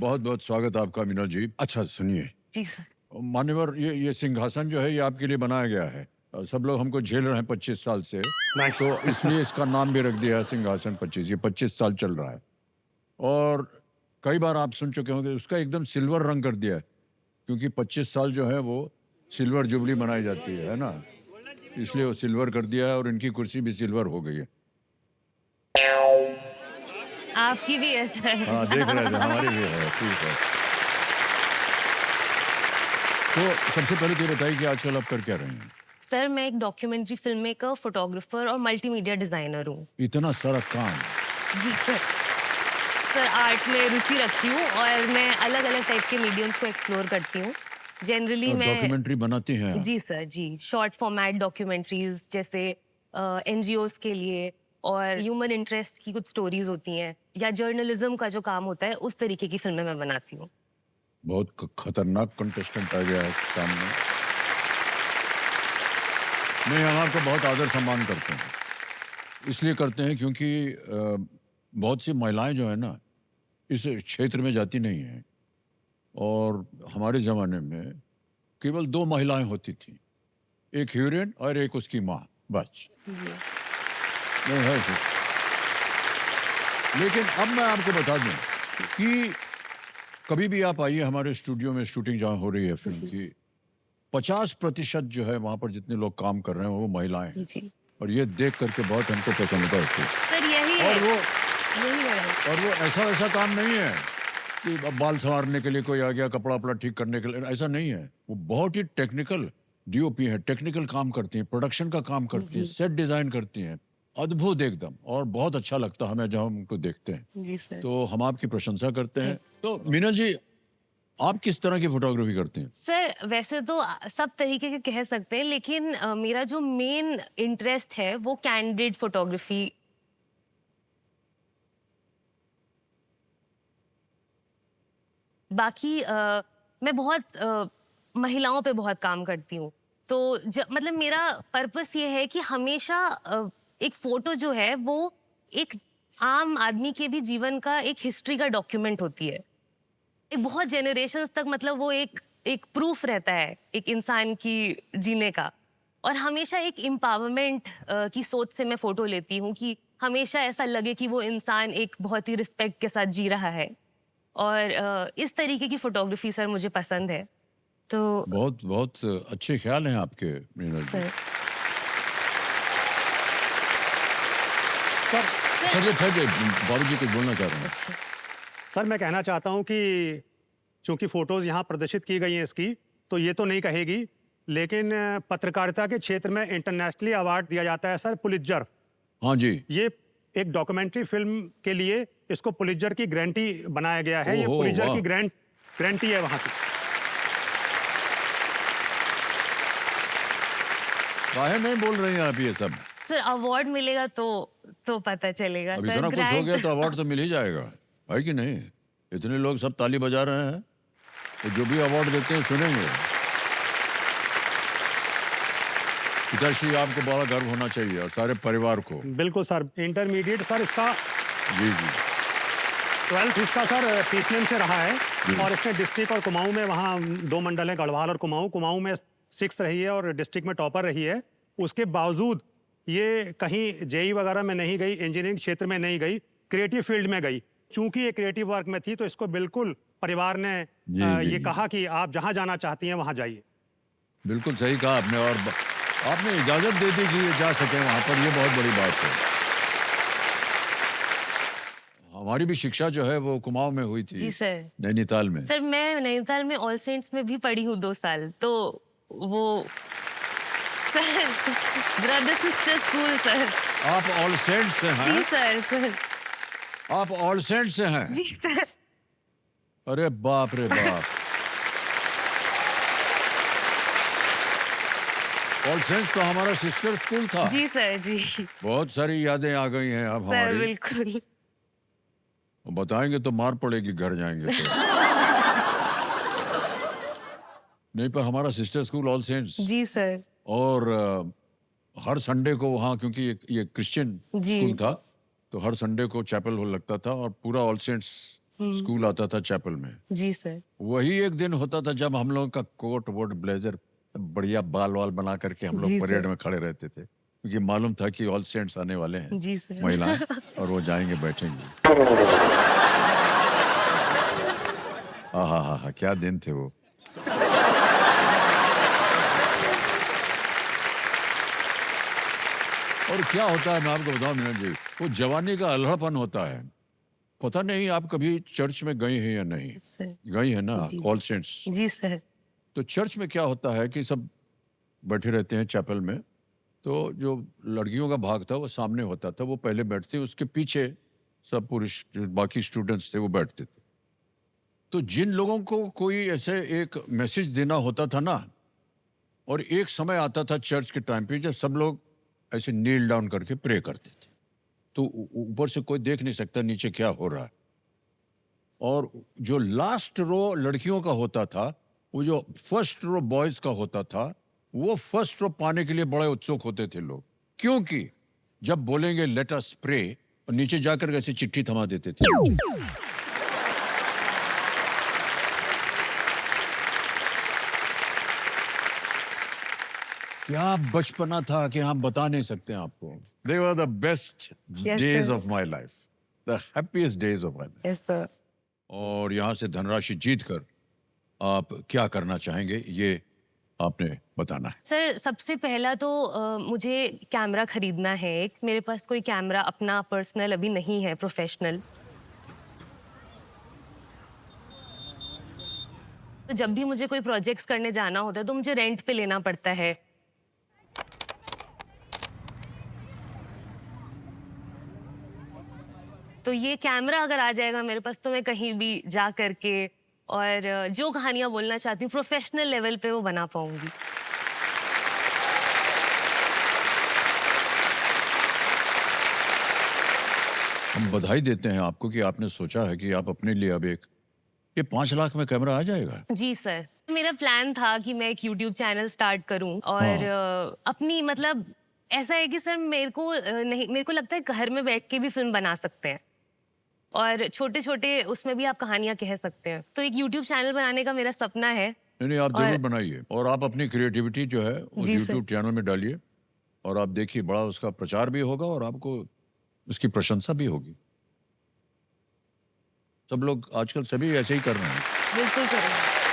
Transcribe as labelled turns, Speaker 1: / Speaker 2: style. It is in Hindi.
Speaker 1: बहुत बहुत स्वागत आपका मीना जी। अच्छा सुनिए,
Speaker 2: जी सर।
Speaker 1: मान्यवर, ये सिंहासन जो है ये आपके लिए बनाया गया है। सब लोग हमको झेल रहे हैं 25 साल से,
Speaker 3: नाइस।
Speaker 1: तो इसलिए इसका नाम भी रख दिया है सिंहासन 25। ये 25 साल चल रहा है और कई बार आप सुन चुके होंगे उसका एकदम सिल्वर रंग कर दिया है, क्योंकि 25 साल जो है वो सिल्वर जुबली मनाई जाती है ना, इसलिए वो सिल्वर कर दिया है और इनकी कुर्सी भी सिल्वर हो गई है।
Speaker 2: आपकी भी है
Speaker 1: हाँ,
Speaker 2: सर।
Speaker 1: देख रहे थे, हमारी भी है, ठीक है। तो सबसे पहले तो ये बताइए कि आजकल आप कर क्या रहे हैं?
Speaker 2: सर मैं एक डॉक्यूमेंट्री फिल्म मेकर, फोटोग्राफर और मल्टीमीडिया डिजाइनर हूँ।
Speaker 1: इतना सारा काम।
Speaker 2: जी सर। सर आर्ट में रुचि रखती हूँ और मैं अलग अलग टाइप के मीडियम्स को एक्सप्लोर करती हूँ। जनरली
Speaker 1: और
Speaker 2: मैं
Speaker 1: डॉक्यूमेंट्री बनाती हैं आप?
Speaker 2: जी सर जी, शॉर्ट फॉर्मेट डॉक्यूमेंट्रीज जैसे एनजीओज के लिए और ह्यूमन इंटरेस्ट की कुछ स्टोरीज होती हैं या जर्नलिज्म का जो काम होता है उस तरीके की फिल्में मैं बनाती हूँ।
Speaker 1: बहुत खतरनाक कंटेस्टेंट आ गया है सामने। नहीं, हम आपका बहुत आदर सम्मान करते हैं, इसलिए करते हैं क्योंकि बहुत सी महिलाएं जो है ना इस क्षेत्र में जाती नहीं हैं, और हमारे ज़माने में केवल 2 महिलाएं होती थी, एक हीरोइन और एक उसकी माँ, बस। नहीं है कुछ। लेकिन अब मैं आपको बता दूं कि कभी भी आप आइए हमारे स्टूडियो में, शूटिंग जहाँ हो रही है फिल्म की, 50% जो है वहाँ पर जितने लोग काम कर रहे हैं वो महिलाएं हैं।
Speaker 2: जी
Speaker 1: और ये देख करके बहुत हमको प्रसन्नता होती है।
Speaker 2: सर यही
Speaker 1: और
Speaker 2: है,
Speaker 1: वो
Speaker 2: यही है।
Speaker 1: और वो ऐसा वैसा काम नहीं है कि अब बाल संवारने के लिए कोई आ गया, कपड़ा वपड़ा ठीक करने के लिए, ऐसा नहीं है। वो बहुत ही टेक्निकल डीओपी है, टेक्निकल काम करती हैं, प्रोडक्शन का काम करती हैं,
Speaker 2: जी
Speaker 1: सेट डिजाइन करती हैं, अद्भुत एकदम। और बहुत अच्छा लगता है हमें जब हम उनको देखते हैं,
Speaker 2: जी सर।
Speaker 1: तो हम आपकी प्रशंसा करते हैं।
Speaker 2: Thanks.
Speaker 1: तो मीनल जी, आप किस तरह की फोटोग्राफी करते हैं?
Speaker 2: सर वैसे तो सब तरीके के कह सकते हैं, लेकिन मेरा जो मेन इंटरेस्ट है वो कैंडिड फोटोग्राफी। बाकी मैं बहुत महिलाओं पे बहुत काम करती हूँ। तो मतलब मेरा पर्पस ये है कि हमेशा एक फोटो जो है वो एक आम आदमी के भी जीवन का एक हिस्ट्री का डॉक्यूमेंट होती है। एक बहुत जेनरेशंस तक मतलब वो एक एक प्रूफ रहता है एक इंसान की जीने का। और हमेशा एक एम्पावरमेंट की सोच से मैं फोटो लेती हूँ कि हमेशा ऐसा लगे कि वो इंसान एक बहुत ही रिस्पेक्ट के साथ जी रहा है। और इस तरीके की फोटोग्राफी सर मुझे पसंद है। तो
Speaker 1: बहुत बहुत अच्छे ख्याल हैं आपके मीनल जी।
Speaker 2: सर
Speaker 3: सर
Speaker 1: चलिए ठहरिए, बाबू जी कुछ बोलना चाह रहे हैं।
Speaker 2: अच्छा
Speaker 3: सर मैं कहना चाहता हूं कि चूंकि फोटोज यहाँ प्रदर्शित की गई हैं इसकी, तो ये तो नहीं कहेगी, लेकिन पत्रकारिता के क्षेत्र में इंटरनेशनली अवार्ड दिया जाता है सर, पुलित्जर।
Speaker 1: हाँ जी।
Speaker 3: ये एक डॉक्यूमेंट्री फिल्म के लिए इसको पुलित्जर की गारंटी बनाया गया है। ये
Speaker 1: ओहो,
Speaker 3: पुलित्जर
Speaker 1: वाह।
Speaker 3: की गारंटी है वहाँ की।
Speaker 1: काहे नहीं बोल रही हैं आप ये सब?
Speaker 2: सर अवार्ड मिलेगा तो पता चलेगा
Speaker 1: अब
Speaker 2: सर।
Speaker 1: इतना कुछ हो
Speaker 2: ग्रैंड
Speaker 1: गया तो अवार्ड तो मिल ही जाएगा, है कि नहीं? इतने लोग सब ताली बजा रहे हैं, तो जो भी अवार्ड देते हैं सुनेंगे। पिताश्री, आपको बड़ा गर्व होना चाहिए और सारे परिवार को।
Speaker 3: बिल्कुल सर। इंटरमीडिएट सर इसका
Speaker 1: जी जी।
Speaker 3: 12th इसका सर पीसीएम से रहा है, और इसने डिस्ट्रिक्ट और कुमाऊं में, वहाँ 2 मंडल हैं, गढ़वाल और कुमाऊं। कुमाऊं में 6 रही है और डिस्ट्रिक्ट में टॉपर रही है। उसके बावजूद ये कहीं जेई वगैरह में नहीं गई, इंजीनियरिंग क्षेत्र में नहीं गई, क्रिएटिव फील्ड में गई। चूंकि ये क्रिएटिव वर्क में थी तो इसको बिल्कुल परिवार ने
Speaker 1: जी, जी,
Speaker 3: ये
Speaker 1: जी।
Speaker 3: कहा कि आप जहाँ जाना चाहती हैं वहाँ जाइए।
Speaker 1: बिल्कुल सही कहा आपने, और आपने इजाजत दे दी कि ये जा सके वहां पर, ये बहुत बड़ी बात है। हमारी भी शिक्षा जो है वो कुमाऊं में हुई थी।
Speaker 2: जी सर।
Speaker 1: नैनीताल में।
Speaker 2: सर मैं नैनीताल में ऑल सेंट्स में भी पढ़ी हूँ 2 साल। तो वो sir brother sister school sir.
Speaker 1: आप ऑल सेंट से हैं?
Speaker 2: जी सर।
Speaker 1: आप ऑल सेंट से हैं?
Speaker 2: जी सर।
Speaker 1: अरे बाप रे बाप। ऑल सेंट्स तो हमारा सिस्टर स्कूल था।
Speaker 2: जी सर जी।
Speaker 1: बहुत सारी यादें आ गई हैं अब
Speaker 2: सर
Speaker 1: हमारी।
Speaker 2: बिल्कुल।
Speaker 1: बताएंगे तो मार पड़ेगी घर जाएंगे तो। नहीं, पर हमारा सिस्टर स्कूल ऑल सेंट्स,
Speaker 2: जी सर।
Speaker 1: और हर संडे को वहाँ, क्योंकि ये क्रिश्चियन
Speaker 2: जी।
Speaker 1: स्कूल था, तो हर संडे को चैपल हो लगता था और पूरा ऑल सेंट्स स्कूल आता था चैपल में।
Speaker 2: जी सर।
Speaker 1: वही एक दिन होता था जब हम लोगों का कोट वोट ब्लेजर बढ़िया बाल वाल बना करके हम लोग
Speaker 2: जी
Speaker 1: परेड
Speaker 2: सर।
Speaker 1: में खड़े रहते थे, क्योंकि मालूम था कि ऑल सेंट्स आने वाले हैं
Speaker 2: जी सर।
Speaker 1: महिलाएं, और वो जाएंगे बैठेंगे। हा, क्या दिन थे वो। और क्या होता है मैं आपको बताऊं मीना जी, वो जवानी का अल्हड़पन होता है। पता नहीं आप कभी चर्च में गई हैं या नहीं?
Speaker 2: सर।
Speaker 1: गई है ना
Speaker 2: जी
Speaker 1: ऑल
Speaker 2: जी।
Speaker 1: सेंट्स।
Speaker 2: जी सर।
Speaker 1: तो चर्च में क्या होता है कि सब बैठे रहते हैं चैपल में, तो जो लड़कियों का भाग था वो सामने होता था, वो पहले बैठते, उसके पीछे सब पुरुष जो बाकी स्टूडेंट्स थे वो बैठते थे। तो जिन लोगों को कोई ऐसे एक मैसेज देना होता था ना, और एक समय आता था चर्च के टाइम पे जब सब लोग ऐसे नील डाउन करके प्रे करते थे, तो ऊपर से कोई देख नहीं सकता नीचे क्या हो रहा है, और जो लास्ट रो लड़कियों का होता था, वो जो फर्स्ट रो बॉयज का होता था, वो फर्स्ट रो पाने के लिए बड़े उत्सुक होते थे लोग, क्योंकि जब बोलेंगे लेट अस प्रे, और नीचे जाकर ऐसे चिट्ठी थमा देते थे। क्या बचपना था कि हम बता नहीं सकते आपको। They were the best
Speaker 2: Yes,
Speaker 1: days
Speaker 2: sir.
Speaker 1: of my life, the happiest days of my life.
Speaker 2: Yes sir.
Speaker 1: और यहाँ से धनराशि जीत कर आप क्या करना चाहेंगे ये आपने बताना है।
Speaker 2: सर सबसे पहला तो मुझे कैमरा खरीदना है एक। मेरे पास कोई कैमरा अपना पर्सनल अभी नहीं है, प्रोफेशनल। तो जब भी मुझे कोई प्रोजेक्ट्स करने जाना होता है तो मुझे रेंट पे लेना पड़ता है। तो ये कैमरा अगर आ जाएगा मेरे पास तो मैं कहीं भी जा करके और जो कहानियां बोलना चाहती हूँ प्रोफेशनल लेवल पे वो बना पाऊंगी।
Speaker 1: हम बधाई देते हैं आपको कि आपने सोचा है कि आप अपने लिए अब एक ये 5 लाख में कैमरा आ जाएगा।
Speaker 2: जी सर। मेरा प्लान था कि मैं एक यूट्यूब चैनल स्टार्ट करूं और अपनी मतलब ऐसा है कि सर मेरे को नहीं, मेरे को लगता है घर में बैठ के भी फिल्म बना सकते हैं और छोटे छोटे उसमें भी आप कहानियां कह सकते हैं। तो एक यूट्यूब चैनल बनाने का मेरा सपना है।
Speaker 1: नहीं आप
Speaker 2: और
Speaker 1: जरूर बनाइए, और आप अपनी क्रिएटिविटी जो है उस
Speaker 2: जी सर।
Speaker 1: यूट्यूब चैनल में डालिए, और आप देखिए बड़ा उसका प्रचार भी होगा और आपको उसकी प्रशंसा भी होगी। सब लोग आजकल सभी ऐसे ही कर रहे हैं।
Speaker 2: बिल्कुल करेंगे।